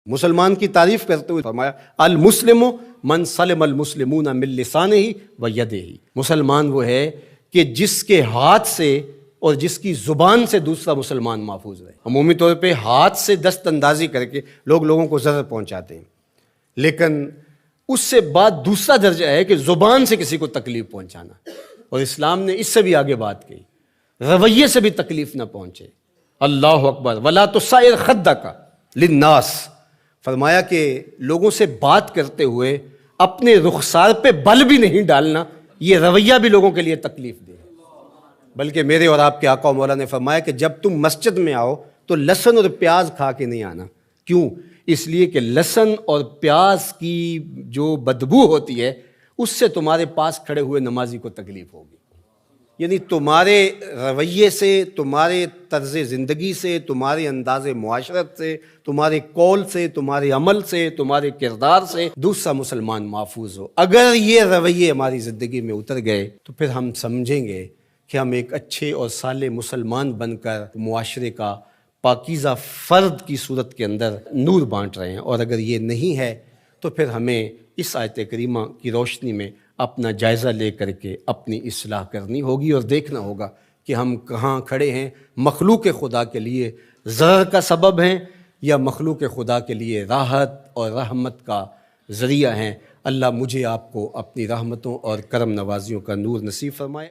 مسلمان کی تعریف کرتے ہوئے فرمایا المسلم من سلم المسلمون من لسانہ و یدہ، مسلمان وہ ہے کہ جس کے ہاتھ سے اور جس کی زبان سے دوسرا مسلمان محفوظ رہے۔ عمومی طور پہ ہاتھ سے دست اندازی کر کے لوگ لوگوں کو ضرر پہنچاتے ہیں، لیکن اس سے بعد دوسرا درجہ ہے کہ زبان سے کسی کو تکلیف پہنچانا، اور اسلام نے اس سے بھی آگے بات کی، رویے سے بھی تکلیف نہ پہنچے۔ اللہ اکبر ولا تصعر خدک للناس، فرمایا کہ لوگوں سے بات کرتے ہوئے اپنے رخسار پہ بل بھی نہیں ڈالنا، یہ رویہ بھی لوگوں کے لیے تکلیف دے۔ بلکہ میرے اور آپ کے آقا و مولا نے فرمایا کہ جب تم مسجد میں آؤ تو لہسن اور پیاز کھا کے نہیں آنا۔ کیوں؟ اس لیے کہ لہسن اور پیاز کی جو بدبو ہوتی ہے اس سے تمہارے پاس کھڑے ہوئے نمازی کو تکلیف ہوگی۔ یعنی تمہارے رویے سے، تمہارے طرز زندگی سے، تمہارے انداز معاشرت سے، تمہارے قول سے، تمہارے عمل سے، تمہارے کردار سے دوسرا مسلمان محفوظ ہو۔ اگر یہ رویے ہماری زندگی میں اتر گئے تو پھر ہم سمجھیں گے کہ ہم ایک اچھے اور صالح مسلمان بن کر معاشرے کا پاکیزہ فرد کی صورت کے اندر نور بانٹ رہے ہیں، اور اگر یہ نہیں ہے تو پھر ہمیں اس آیت کریمہ کی روشنی میں اپنا جائزہ لے کر کے اپنی اصلاح کرنی ہوگی اور دیکھنا ہوگا کہ ہم کہاں کھڑے ہیں، مخلوق خدا کے لیے ضرر کا سبب ہیں یا مخلوق خدا کے لیے راحت اور رحمت کا ذریعہ ہیں۔ اللہ مجھے آپ کو اپنی رحمتوں اور کرم نوازیوں کا نور نصیب فرمائے۔